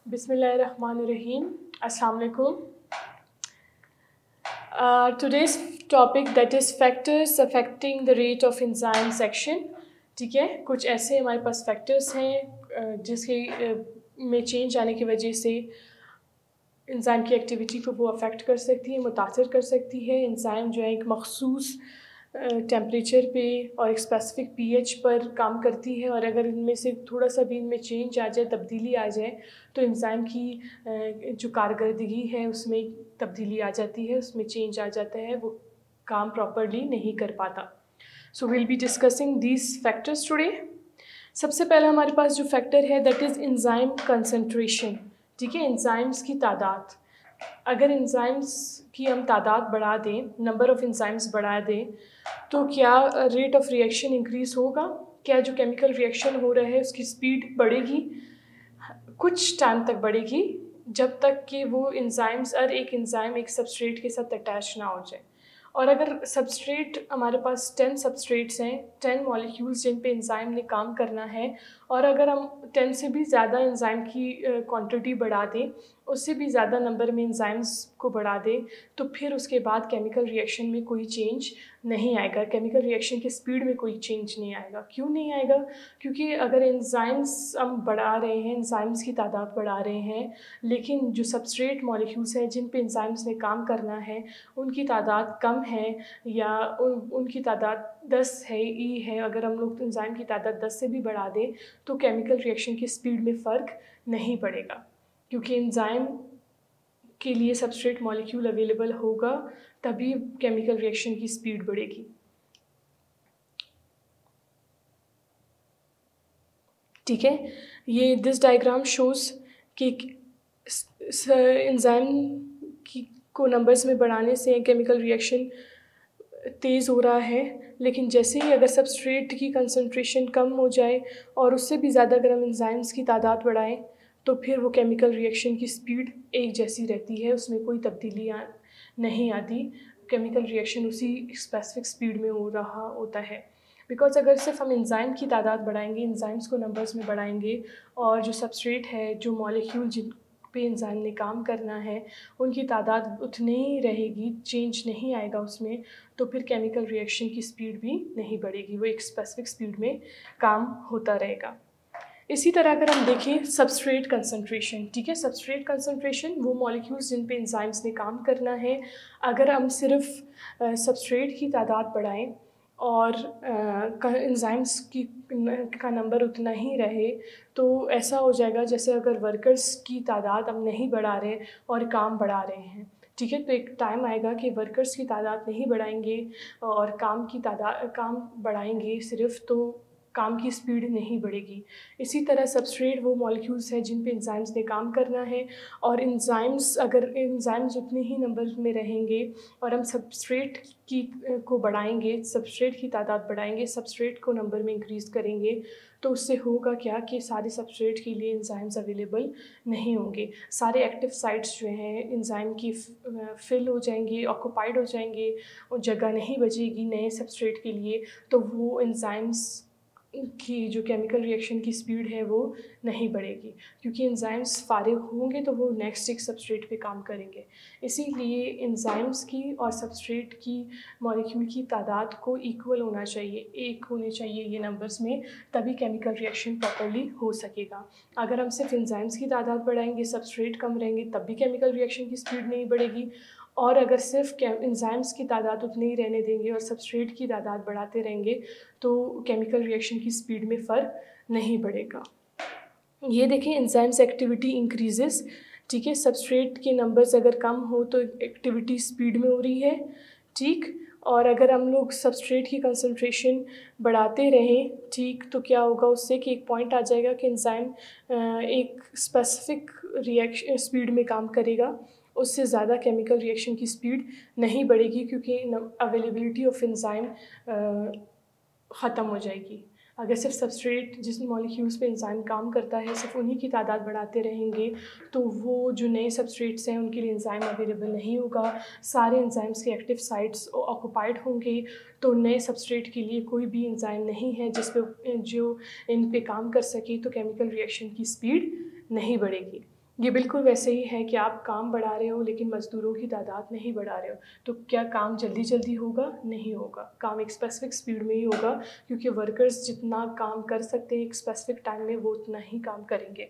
Bismillahirrahmanirrahim. Assalamu alaikum. Today's topic that is factors affecting the rate of enzyme section. ठीक है, कुछ ऐसे हमारे पास फैक्टर्स हैं जिसके में चेंज आने की वजह से इंजाइम की एक्टिविटी को वो अफेक्ट कर सकती है, मुतासर कर सकती है। इंजाइम जो है एक मखसूस टेम्परेचर पे और एक स्पेसिफिक पीएच पर काम करती है, और अगर इनमें से थोड़ा सा भी इनमें चेंज आ जाए, तब्दीली आ जाए, तो इंजाइम की जो कारकर्दगी है उसमें तब्दीली आ जाती है, उसमें चेंज आ जाता है, वो काम प्रॉपरली नहीं कर पाता। So will be discussing these factors today. सबसे पहला हमारे पास जो फैक्टर है दैट इज़ इंजाइम कंसंट्रेशन। ठीक है, इंजाइम्स की तादाद। अगर इंजाइम्स की हम तादाद बढ़ा दें, नंबर ऑफ़ इंजाइम्स बढ़ा दें, तो क्या रेट ऑफ रिएक्शन इंक्रीज़ होगा? क्या जो केमिकल रिएक्शन हो रहा है उसकी स्पीड बढ़ेगी? कुछ टाइम तक बढ़ेगी, जब तक कि वो इंजाइम्स एक इंजाइम एक सबस्ट्रेट के साथ अटैच ना हो जाए। और अगर सबस्ट्रेट हमारे पास 10 सबस्ट्रेट्स हैं, 10 मॉलिक्यूल्स जिन पे इंजाइम ने काम करना है, और अगर हम 10 से भी ज़्यादा इंजाइम की क्वांटिटी बढ़ा दें, उससे भी ज़्यादा नंबर में इंजाइम्स को बढ़ा दें, तो फिर उसके बाद केमिकल रिएक्शन में कोई चेंज नहीं आएगा, केमिकल रिएक्शन की स्पीड में कोई चेंज नहीं आएगा। क्यों नहीं आएगा? क्योंकि अगर इंजाइम्स हम बढ़ा रहे हैं, इंजाइम्स की तादाद बढ़ा रहे हैं, लेकिन जो सबस्ट्रेट मॉलिक्यूल्स हैं जिन पे इंजाइम्स ने काम करना है उनकी तादाद कम है, या उनकी तादाद 10 है, ई है, अगर हम लोग इंजाइम की तादाद 10 से भी बढ़ा दें तो केमिकल रिएक्शन की स्पीड में फ़र्क नहीं पड़ेगा, क्योंकि इंजाइम के लिए सबस्ट्रेट मॉलिक्यूल अवेलेबल होगा तभी केमिकल रिएक्शन की स्पीड बढ़ेगी। ठीक है, ये दिस डायग्राम शोज़ कि इंजाइम को नंबर्स में बढ़ाने से केमिकल रिएक्शन तेज़ हो रहा है, लेकिन जैसे ही अगर सबस्ट्रेट की कंसंट्रेशन कम हो जाए और उससे भी ज़्यादा अगर हम इंजाइम्स की तादाद बढ़ाएं, तो फिर वो केमिकल रिएक्शन की स्पीड एक जैसी रहती है, उसमें कोई तब्दीली नहीं आती, केमिकल रिएक्शन उसी स्पेसिफिक स्पीड में हो रहा होता है। बिकॉज अगर सिर्फ हम इंजाइम की तादाद बढ़ाएंगे, इंजाइम्स को नंबर्स में बढ़ाएंगे, और जो सबस्ट्रेट है, जो मॉलिक्यूल जिन पे इंजाइम ने काम करना है, उनकी तादाद उतनी ही रहेगी, चेंज नहीं आएगा उसमें, तो फिर केमिकल रिएक्शन की स्पीड भी नहीं बढ़ेगी, वो एक स्पेसिफिक स्पीड में काम होता रहेगा। इसी तरह अगर हम देखें सबस्ट्रेट कंसंट्रेशन, ठीक है, सबस्ट्रेट कंसंट्रेशन वो मॉलिक्यूल्स जिन पे इंजाइम्स ने काम करना है, अगर हम सिर्फ सबस्ट्रेट की तादाद बढ़ाएं और इंजाइम्स का नंबर उतना ही रहे, तो ऐसा हो जाएगा जैसे अगर वर्कर्स की तादाद हम नहीं बढ़ा रहे और काम बढ़ा रहे हैं। ठीक है, तो एक टाइम आएगा कि वर्कर्स की तादाद नहीं बढ़ाएंगे और काम बढ़ाएंगे सिर्फ, तो काम की स्पीड नहीं बढ़ेगी। इसी तरह सबस्ट्रेट वो मॉलिक्यूल्स हैं जिन पे इंजाइम्स ने काम करना है, और अगर इंजाइम्स उतने ही नंबर में रहेंगे और हम सबस्ट्रेट को बढ़ाएंगे, सबस्ट्रेट की तादाद बढ़ाएंगे, सबस्ट्रेट को नंबर में इंक्रीज़ करेंगे, तो उससे होगा क्या कि सारे सबस्ट्रेट के लिए इंजाइम्स अवेलेबल नहीं होंगे, सारे एक्टिव साइट्स जो हैं इंजाइम की फिल हो जाएंगे, ऑक्यूपाइड हो जाएंगे, और जगह नहीं बचेगी नए सबस्ट्रेट के लिए, तो वो इंजाइम्स की जो केमिकल रिएक्शन की स्पीड है वो नहीं बढ़ेगी, क्योंकि एंजाइम्स फारिग होंगे तो वो नेक्स्ट एक सबस्ट्रेट पे काम करेंगे। इसीलिए एंजाइम्स की और सबस्ट्रेट की मॉलिक्यूल की तादाद को इक्वल होना चाहिए, एक होने चाहिए ये नंबर्स में, तभी केमिकल रिएक्शन प्रॉपर्ली हो सकेगा। अगर हम सिर्फ एंजाइम्स की तादाद बढ़ाएंगे, सबस्ट्रेट कम रहेंगे, तब भी केमिकल रिएक्शन की स्पीड नहीं बढ़ेगी, और अगर सिर्फ एंजाइम्स की तादाद उतनी ही रहने देंगे और सबस्ट्रेट की तादाद बढ़ाते रहेंगे, तो केमिकल रिएक्शन की स्पीड में फ़र्क नहीं बढ़ेगा। ये देखें, एंजाइम्स एक्टिविटी इंक्रीजेस, ठीक है, सबस्ट्रेट के नंबर्स अगर कम हो तो एक्टिविटी स्पीड में हो रही है, ठीक, और अगर हम लोग सबस्ट्रेट की कंसंट्रेशन बढ़ाते रहें, ठीक, तो क्या होगा उससे कि एक पॉइंट आ जाएगा कि एंजाइम एक स्पेसिफिक रिएक्शन स्पीड में काम करेगा, उससे ज़्यादा केमिकल रिएक्शन की स्पीड नहीं बढ़ेगी, क्योंकि अवेलेबिलिटी ऑफ एंजाइम ख़त्म हो जाएगी। अगर सिर्फ सबस्ट्रेट जिस मॉलिक्यूल्स पे एंजाइम काम करता है सिर्फ उन्हीं की तादाद बढ़ाते रहेंगे, तो वो जो नए सबस्ट्रेट्स हैं उनके लिए एंजाइम अवेलेबल नहीं होगा, सारे एंजाइम्स के एक्टिव साइट्स ऑक्यूपाइड होंगे, तो नए सबस्ट्रेट के लिए कोई भी एंजाइम नहीं है जो इन पे काम कर सके, तो केमिकल रिएक्शन की स्पीड नहीं बढ़ेगी। ये बिल्कुल वैसे ही है कि आप काम बढ़ा रहे हो लेकिन मज़दूरों की तादाद नहीं बढ़ा रहे हो, तो क्या काम जल्दी जल्दी होगा? नहीं होगा। काम एक स्पेसिफ़िक स्पीड में ही होगा, क्योंकि वर्कर्स जितना काम कर सकते हैं एक स्पेसिफ़िक टाइम में, वो उतना ही काम करेंगे।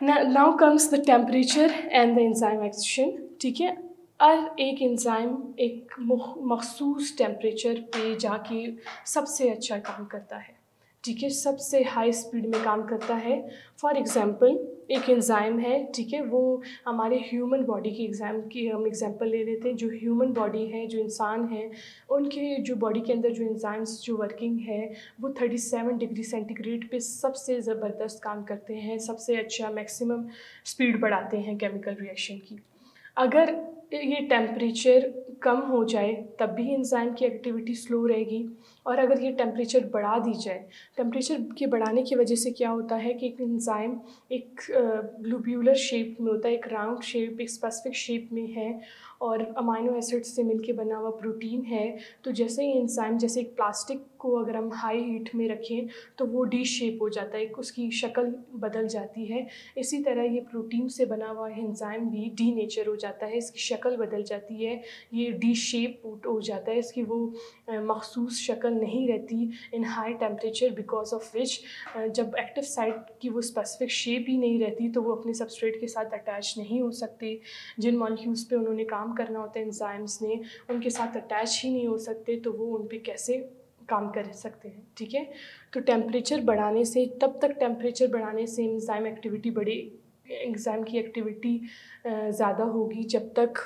Now comes the temperature and the enzyme action, ठीक है? और एक एंजाइम एक मखसूस टेम्परेचर पे जाके सबसे अच्छा काम करता है, ठीक है? सबसे हाई स्पीड में काम करता है। फॉर एग्ज़ाम्पल एक एंजाइम है, ठीक है? वो हमारे ह्यूमन बॉडी की हम एग्ज़ाम्पल ले लेते हैं। जो ह्यूमन बॉडी है, जो इंसान है, उनके जो बॉडी के अंदर जो एंजाइम्स जो वर्किंग है, वो 37 डिग्री सेंटीग्रेड पे सबसे ज़बरदस्त काम करते हैं, सबसे अच्छा मैक्सिमम स्पीड बढ़ाते हैं केमिकल रिएक्शन की। अगर ये टेम्परेचर कम हो जाए तब भी एंजाइम की एक्टिविटी स्लो रहेगी, और अगर ये टेम्परेचर बढ़ा दी जाए, टेम्परेचर के बढ़ाने की वजह से क्या होता है कि एक एंजाइम एक ग्लोब्यूलर शेप में होता है, एक राउंड शेप, एक स्पेसिफिक शेप में है, और अमाइनो एसिड्स से मिलके बना हुआ प्रोटीन है। तो जैसे ही एंजाइम, जैसे एक प्लास्टिक को अगर हम हाई हीट में रखें तो वो डी शेप हो जाता है, उसकी शक्ल बदल जाती है। इसी तरह ये प्रोटीन से बना हुआ एंजाइम भी डी नेचर हो जाता है, इसकी शक्ल बदल जाती है, ये डी शेप हो जाता है, इसकी वो मखसूस शक्ल नहीं रहती इन high temperature, because of which जब एक्टिव साइट की वो स्पेसिफिक शेप ही नहीं रहती तो वो अपने सबस्ट्रेट के साथ अटैच नहीं हो सकते। जिन मॉलिक्यूल्स पे उन्होंने काम करना होता है एंजाइम्स ने, उनके साथ अटैच ही नहीं हो सकते, तो वो उन पे कैसे काम कर सकते हैं, ठीक है? तो टेम्परेचर बढ़ाने से, तब तक टेम्परेचर बढ़ाने से एंजाइम एक्टिविटी बढ़े, एंजाइम की एक्टिविटी ज़्यादा होगी जब तक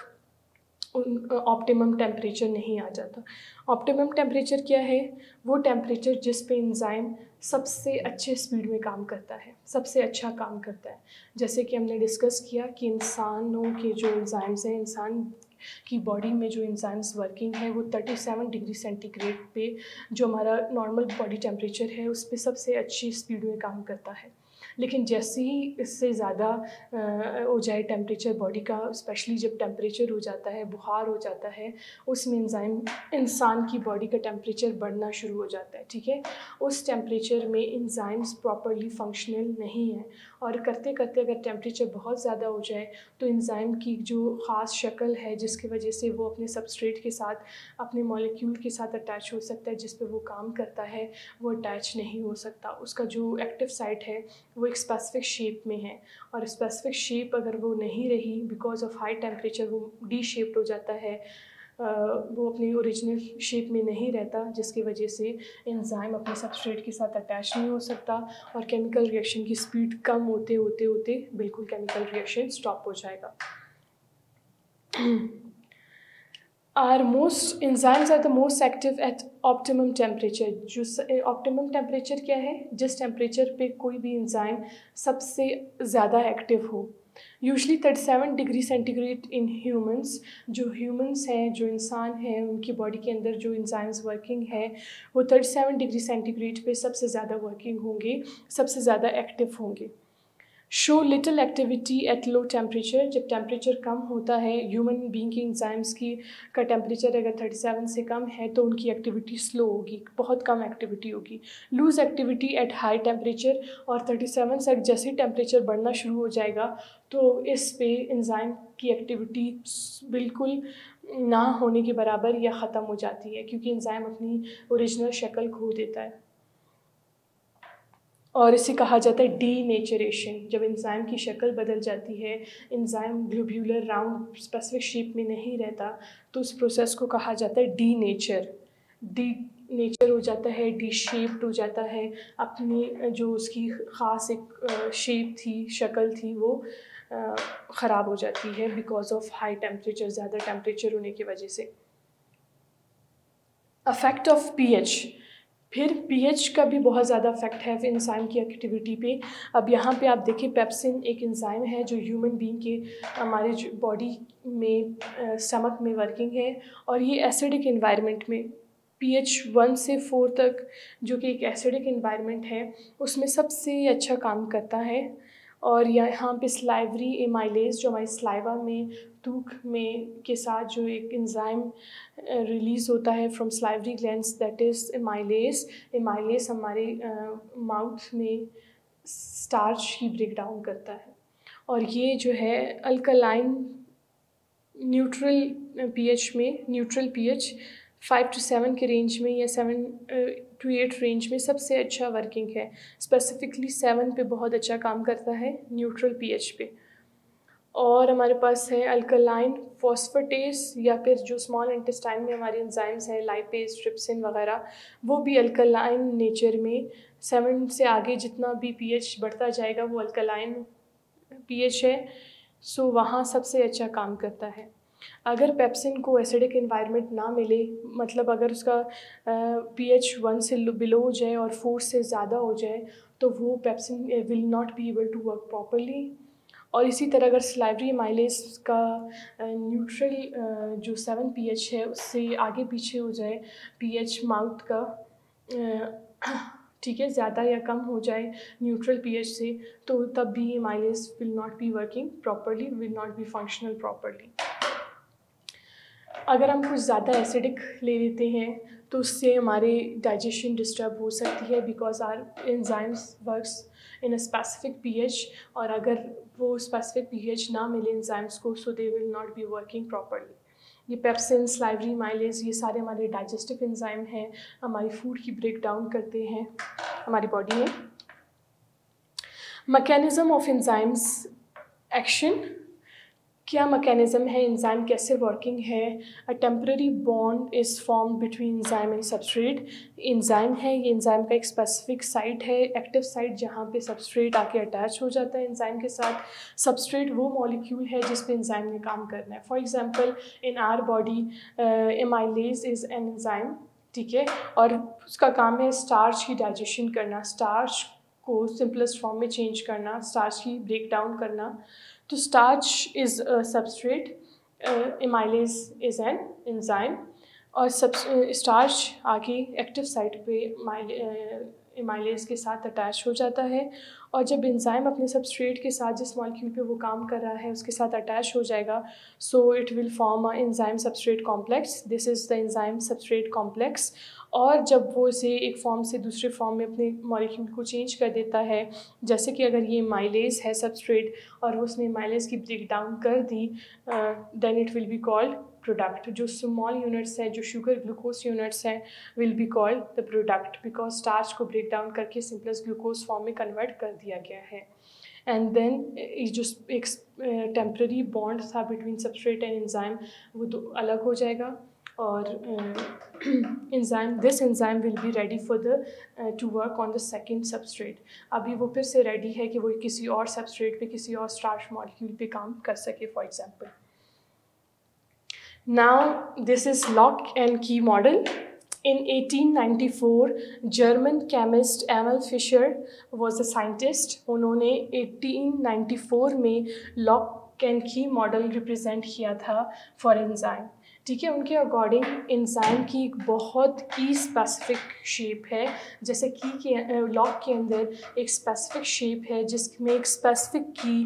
ऑप्टिमम टेम्परेचर नहीं आ जाता। ऑप्टिमम टेम्परेचर क्या है? वो टेम्परेचर जिस पे एंजाइम सबसे अच्छे स्पीड में काम करता है, सबसे अच्छा काम करता है। जैसे कि हमने डिस्कस किया कि इंसानों के जो एंजाइम्स हैं, इंसान की बॉडी में जो एंजाइम्स वर्किंग है, वो 37 डिग्री सेंटीग्रेड पे, जो हमारा नॉर्मल बॉडी टेम्परेचर है, उस पे सबसे अच्छी स्पीड में काम करता है। लेकिन जैसे ही इससे ज़्यादा हो जाए टेम्परेचर बॉडी का, स्पेशली जब टेम्परेचर हो जाता है, बुखार हो जाता है, उसमें एंजाइम, इंसान की बॉडी का टेम्परेचर बढ़ना शुरू हो जाता है, ठीक है? उस टेम्परेचर में एंजाइम्स प्रॉपरली फंक्शनल नहीं है, और करते करते अगर टेम्परेचर बहुत ज़्यादा हो जाए तो एंजाइम की जो ख़ास शक्ल है, जिसकी वजह से वो अपने सबस्ट्रेट के साथ, अपने मॉलिक्यूल के साथ अटैच हो सकता है, जिस पे वो काम करता है, वो अटैच नहीं हो सकता। उसका जो एक्टिव साइट है वो एक स्पेसिफिक शेप में है, और स्पेसिफिक शेप अगर वो नहीं रही, बिकॉज ऑफ हाई टेम्परेचर वो डी शेप्ड हो जाता है, वो अपनी ओरिजिनल शेप में नहीं रहता, जिसकी वजह से एंजाइम अपने सबस्ट्रेट के साथ अटैच नहीं हो सकता, और केमिकल रिएक्शन की स्पीड कम होते होते होते बिल्कुल केमिकल रिएक्शन स्टॉप हो जाएगा। Enzymes are the most active at optimum temperature। जो ऑप्टिमम टेम्परेचर क्या है? जिस टेम्परेचर पे कोई भी एंजाइम सबसे ज़्यादा एक्टिव हो। Usually 37 degree centigrade in humans. जो ह्यूमंस हैं, जो इंसान हैं, उनकी बॉडी के अंदर जो एंजाइम्स वर्किंग है, वो 37 डिग्री सेंटीग्रेड पे सबसे ज़्यादा वर्किंग होंगे, सबसे ज़्यादा एक्टिव होंगे। Show little activity at low temperature. जब टेम्परेचर कम होता है, ह्यूमन बीइंग की एंजाइम्स की का टेम्परेचर अगर 37 से कम है तो उनकी एक्टिविटी स्लो होगी, बहुत कम एक्टिविटी होगी। Loose activity at high temperature, और 37 से जैसे ही टेम्परेचर बढ़ना शुरू हो जाएगा तो इस पे एंजाइम की एक्टिविटी बिल्कुल ना होने के बराबर या ख़त्म हो जाती है, क्योंकि एंजाइम अपनी ओरिजिनल शक्ल खो देता है, और इसे कहा जाता है डीनेचरेशन। जब एंजाइम की शक्ल बदल जाती है, enzyme globular round specific shape में नहीं रहता, तो उस प्रोसेस को कहा जाता है डीनेचर। डीनेचर हो जाता है, डी शेप्ड हो जाता है, अपनी जो उसकी ख़ास एक शेप थी, शक्ल थी, वो ख़राब हो जाती है बिकॉज ऑफ हाई टेम्परेचर, ज़्यादा टेम्परेचर होने की वजह से। Affect of pH. फिर पीएच का भी बहुत ज़्यादा इफेक्ट है एंजाइम की एक्टिविटी पे। अब यहाँ पे आप देखिए, पेप्सिन एक एंजाइम है जो ह्यूमन बीइंग के, हमारे जो बॉडी में स्टमक में वर्किंग है, और ये एसिडिक एनवायरनमेंट में pH 1 से 4 तक, जो कि एक एसिडिक एनवायरनमेंट है, उसमें सबसे अच्छा काम करता है। और यहाँ पे स्लाइवरी एमाइलेज, जो हमारी स्लाइवा में, थूक में के साथ जो एक एंजाइम रिलीज़ होता है from salivary glands, that is amylase. Amylase हमारे माउथ में स्टार्च की ब्रेक डाउन करता है। और ये जो है अल्कलाइन न्यूट्रल पीएच में, न्यूट्रल पीएच 5 to 7 के रेंज में या 7 to 8 रेंज में सबसे अच्छा वर्किंग है। स्पेसिफिकली 7 पे बहुत अच्छा काम करता है, न्यूट्रल पीएच पे। और हमारे पास है अल्कलाइन फॉस्फेटेस, या फिर जो स्मॉल इंटेस्टाइन में हमारे एंजाइम्स हैं लाइपेज, ट्रिप्सिन वगैरह, वो भी अल्कलाइन नेचर में। 7 से आगे जितना भी पीएच बढ़ता जाएगा वो अल्कलाइन पीएच है, सो वहाँ सबसे अच्छा काम करता है। अगर पेप्सिन को एसिडिक एनवायरनमेंट ना मिले, मतलब अगर उसका पीएच 1 से बिलो हो जाए और 4 से ज़्यादा हो जाए, तो वो pepsin will not be able to work properly. और इसी तरह अगर सलाइवरी एमाइलेज का न्यूट्रल जो 7 पीएच है उससे आगे पीछे हो जाए पीएच माउथ का, ठीक है, ज़्यादा या कम हो जाए न्यूट्रल पीएच से, तो तब भी amylase will not be working properly, will not be functional properly. अगर हम कुछ ज़्यादा एसिडिक ले लेते हैं तो उससे हमारे डाइजेशन डिस्टर्ब हो सकती है, because our enzymes works in a specific pH, और अगर वो स्पेसिफिक पीएच ना मिले एंजाइम्स को, so they will not be working properly. ये पेप्सिन, सलाइवरी एमाइलेज, ये सारे हमारे डाइजेस्टिव एंजाइम हैं, हमारी फूड की ब्रेक डाउन करते हैं हमारी बॉडी में। मैकेनिज़्म ऑफ एंजाइम्स एक्शन, क्या मैकेनिज़्म है, एंजाइम कैसे वर्किंग है। A temporary bond is form between enzyme and substrate. Enzyme है, ये एंजाइम का एक स्पेसिफिक साइट है, एक्टिव साइट, जहाँ पे सबस्ट्रेट आके अटैच हो जाता है एंजाइम के साथ। सबस्ट्रेट वो मॉलिक्यूल है जिस पे एंजाइम ने काम करना है। For example in our body amylase is an enzyme, ठीक है, और उसका काम है स्टार्च की डाइजेशन करना, स्टार्च को सिंपलेस्ट फॉर्म में चेंज करना, स्टार्च की ब्रेक डाउन करना। तो starch is a substrate, amylase is an enzyme, और स्टार्च आगे एक्टिव साइट पे एमाइलेज के साथ अटैच हो जाता है, और जब एंजाइम अपने सबस्ट्रेट के साथ जिस मॉलिक्यूल पे वो काम कर रहा है उसके साथ अटैच हो जाएगा, so it will form a enzyme substrate complex. This is the enzyme substrate complex. और जब वो इसे एक फॉर्म से दूसरे फॉर्म में अपने मॉलिक्यूल को चेंज कर देता है, जैसे कि अगर ये माइलेज है सबस्ट्रेट और उसने माइलेज की ब्रेक डाउन कर दी, then it will be called product. जो स्मॉल यूनिट्स हैं, जो शुगर ग्लूकोज यूनिट्स हैं, will be called the product, because starch को ब्रेक डाउन करके सिंपलेस्ट ग्लूकोज फॉर्म में कन्वर्ट कर दिया गया है। एंड देन जो एक टेम्पररी बॉन्ड था बिटवीन सबस्ट्रेट एंड एंजाइम, वो तो अलग हो जाएगा, और this enzyme will be ready for the to work on the second substrate. अभी वो फिर से रेडी है कि वो किसी और सबस्ट्रेट पे, किसी और स्टार्च मॉलिक्यूल पे काम कर सके, for example. Now this is lock and key model. In 1894, German chemist Emil Fischer was a scientist. उन्होंने 1894 में lock and key model represent किया था for enzyme. ठीक है, उनके अकॉर्डिंग एंजाइम की एक बहुत ही स्पेसिफिक शेप है, जैसे की के लॉक के अंदर एक स्पेसिफिक शेप है जिसमें एक स्पेसिफिक की,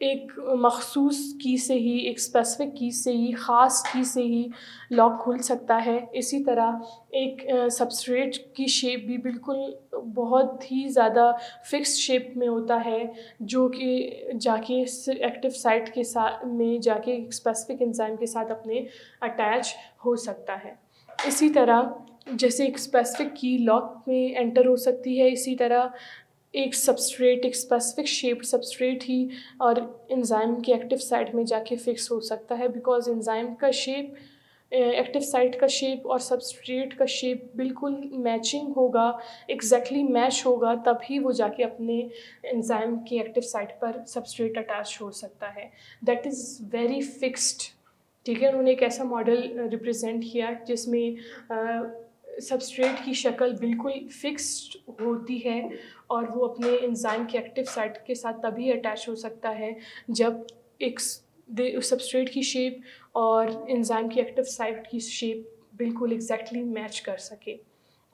एक मखसूस की से ही, एक स्पेसिफिक की से ही, ख़ास की से ही लॉक खुल सकता है। इसी तरह एक सबस्ट्रेट की शेप भी बिल्कुल बहुत ही ज़्यादा फिक्स्ड शेप में होता है, जो कि जाके एक्टिव साइट के साथ में जाके एक स्पेसिफिक एंजाइम के साथ अपने अटैच हो सकता है। इसी तरह जैसे एक स्पेसिफिक की लॉक में एंटर हो सकती है, इसी तरह एक सबस्ट्रेट, एक स्पेसिफिक शेप सबस्ट्रेट ही और एंजाइम के एक्टिव साइट में जाके फिक्स हो सकता है, बिकॉज एंजाइम का शेप, एक्टिव साइट का शेप और सबस्ट्रेट का शेप बिल्कुल मैचिंग होगा, एग्जैक्टली मैच होगा, तभी वो जाके अपने एंजाइम की एक्टिव साइट पर सबस्ट्रेट अटैच हो सकता है। दैट इज़ वेरी फिक्स्ड, ठीक है। उन्होंने एक ऐसा मॉडल रिप्रेजेंट किया जिसमें सबस्ट्रेट की शक्ल बिल्कुल फिक्स्ड होती है और वो अपने एंजाइम के एक्टिव साइट के साथ तभी अटैच हो सकता है जब एक सबस्ट्रेट की शेप और एंजाइम की एक्टिव साइट की शेप बिल्कुल एग्जैक्टली मैच कर सके।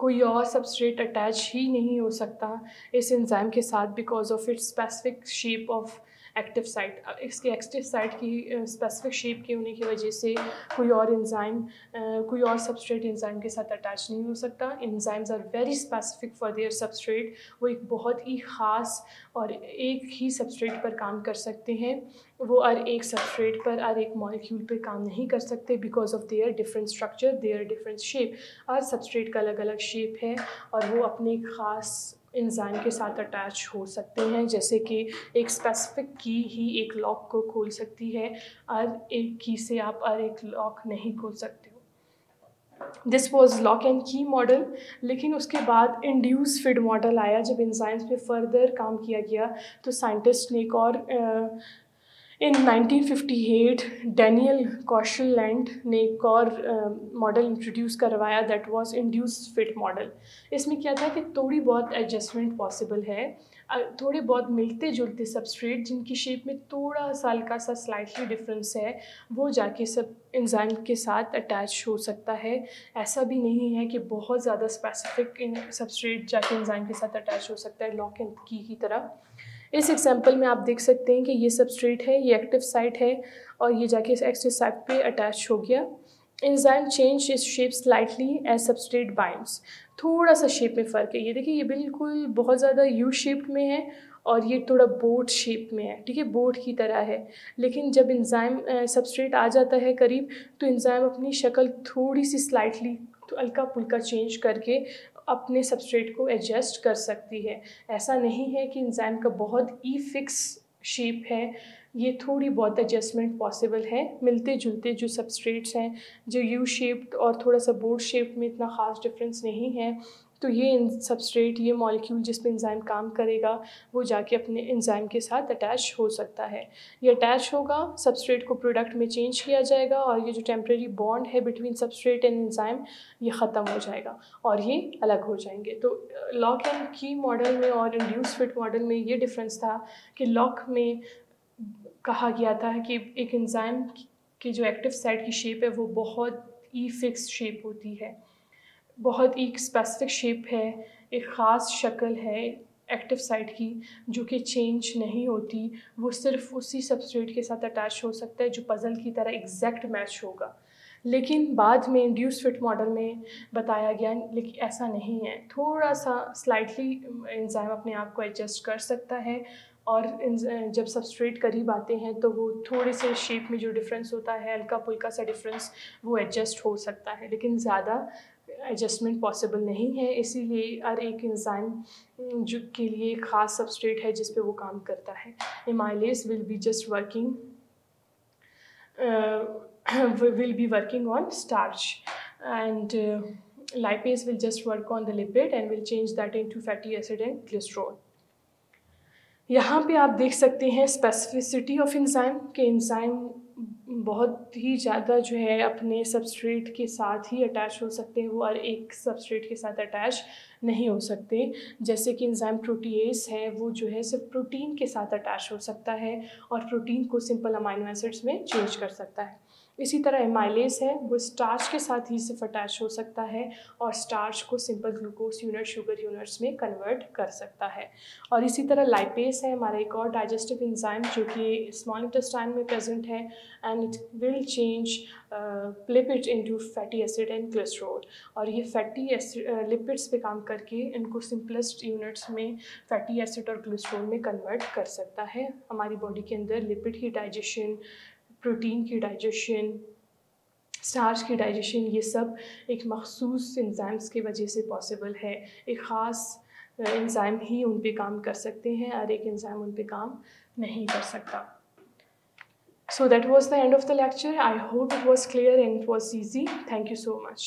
कोई और सबस्ट्रेट अटैच ही नहीं हो सकता इस एंजाइम के साथ because of its specific shape of active site. इसके एक्टिव साइट की स्पेसिफिक शेप के होने की वजह से कोई और एंजाइम कोई और सबस्ट्रेट एंजाइम के साथ अटैच नहीं हो सकता। Enzymes are very specific for their substrate. वो एक बहुत ही ख़ास और एक ही सबस्ट्रेट पर काम कर सकते हैं। वो हर एक सबस्ट्रेट पर हर एक मॉलिक्यूल पर काम नहीं कर सकते because of their different structure, their different shape. हर सबस्ट्रेट का अलग अलग शेप है और वो अपने ख़ास एंजाइम के साथ अटैच हो सकते हैं। जैसे कि एक स्पेसिफिक की ही एक लॉक को खोल सकती है, हर एक की से आप हर एक लॉक नहीं खोल सकते हो। दिस वॉज लॉक एंड की मॉडल। लेकिन उसके बाद इंड्यूस फिड मॉडल आया। जब एंजाइम्स पे फर्दर काम किया गया तो साइंटिस्ट ने एक और इन 1958 डैनियल कॉशलैंड ने एक और मॉडल इंट्रोड्यूस करवाया, that was induce fit model. इसमें क्या था कि थोड़ी बहुत एडजस्टमेंट पॉसिबल है। थोड़े बहुत मिलते जुलते सबस्ट्रेट जिनकी शेप में थोड़ा सा हल्का सा स्लाइटली डिफरेंस है वो जाके सब एंजाइम के साथ अटैच हो सकता है। ऐसा भी नहीं है कि बहुत ज़्यादा स्पेसिफिक सबस्ट्रेट जाके एंजाइम के साथ अटैच हो सकता है लॉक एंड की तरह। इस एग्जांपल में आप देख सकते हैं कि ये सबस्ट्रेट है, ये एक्टिव साइट है और ये जाके इस एक्टिव साइट पे अटैच हो गया। Enzyme changes shape slightly as substrate binds. थोड़ा सा शेप में फ़र्क है। ये देखिए, ये बिल्कुल बहुत ज़्यादा यू शेप में है और ये थोड़ा बोट शेप में है, ठीक है, बोट की तरह है। लेकिन जब एंजाइम सबस्ट्रेट आ जाता है करीब तो एंजाइम अपनी शक्ल थोड़ी सी स्लाइटली तो हल्का फुल्का चेंज करके अपने सबस्ट्रेट को एडजस्ट कर सकती है। ऐसा नहीं है कि एंजाइम का बहुत ही फिक्स शेप है, ये थोड़ी बहुत एडजस्टमेंट पॉसिबल है। मिलते जुलते जो सबस्ट्रेट्स हैं, जो यू शेप्ड और थोड़ा सा बोर्ड शेप में इतना ख़ास डिफरेंस नहीं है, तो ये सबस्ट्रेट, ये मॉलिक्यूल जिस पे एंजाइम काम करेगा वो जाके अपने एंजाइम के साथ अटैच हो सकता है। ये अटैच होगा, सबस्ट्रेट को प्रोडक्ट में चेंज किया जाएगा और ये जो टेम्प्रेरी बॉन्ड है बिटवीन सबस्ट्रेट एंड एंजाइम ये ख़त्म हो जाएगा और ये अलग हो जाएंगे। तो लॉक एंड की मॉडल में और इंड्यूस फिट मॉडल में ये डिफरेंस था कि लॉक में कहा गया था कि एक एंजाइम की जो एक्टिव साइट की शेप है वो बहुत ही फिक्स शेप होती है, बहुत एक स्पेसिफिक शेप है, एक ख़ास शक्ल है एक्टिव साइट की जो कि चेंज नहीं होती। वो सिर्फ उसी सबस्ट्रेट के साथ अटैच हो सकता है जो पज़ल की तरह एग्जैक्ट मैच होगा। लेकिन बाद में इंड्यूस फिट मॉडल में बताया गया लेकिन ऐसा नहीं है, थोड़ा सा स्लाइटली एंजाइम अपने आप को एडजस्ट कर सकता है और जब सबस्ट्रेट करीब आते हैं तो वो थोड़े से शेप में जो डिफरेंस होता है, हल्का फुल्का सा डिफरेंस, वो एडजस्ट हो सकता है, लेकिन ज़्यादा एडजस्टमेंट पॉसिबल नहीं है। इसीलिए हर एक एंजाइम जो के लिए ख़ास सबस्ट्रेट है जिस पे वो काम करता है। Amylase will be just working will be working on starch and lipase will just work on the lipid and will change that into fatty acid and glycerol। यहाँ पे आप देख सकते हैं स्पेसिफिसिटी ऑफ एंजाइम के एंजाइम बहुत ही ज़्यादा जो है अपने सबस्ट्रेट के साथ ही अटैच हो सकते हैं, वो हर एक सबस्ट्रेट के साथ अटैच नहीं हो सकते। जैसे कि एंजाइम प्रोटीएस है, वो जो है सिर्फ प्रोटीन के साथ अटैच हो सकता है और प्रोटीन को सिंपल अमाइनो एसिड्स में चेंज कर सकता है। इसी तरह एमाइलेज है, वो स्टार्च के साथ ही सिर्फ अटैच हो सकता है और स्टार्च को simple glucose unit, sugar units में कन्वर्ट कर सकता है। और इसी तरह लाइपेस है हमारा एक और डाइजेस्टिव एंजाइम जो कि स्मॉल इंटेस्टाइन में प्रेजेंट है and it will change lipid into fatty acid and glycerol. और ये फैटी एसिड लिपिड्स पे काम करके इनको सिंपलेस्ट यूनिट्स में फैटी एसिड और ग्लिसरॉल में कन्वर्ट कर सकता है। हमारी बॉडी के अंदर लिपिड की डाइजेशन, प्रोटीन की डाइजेशन, स्टार्च की डाइजेशन, ये सब एक मखसूस एंजाइम्स की वजह से पॉसिबल है। एक ख़ास एंजाइम ही उन पे काम कर सकते हैं, हर एक एंजाइम उन पे काम नहीं कर सकता। So that was the end of the lecture. I hope it was clear and it was easy. Thank you so much.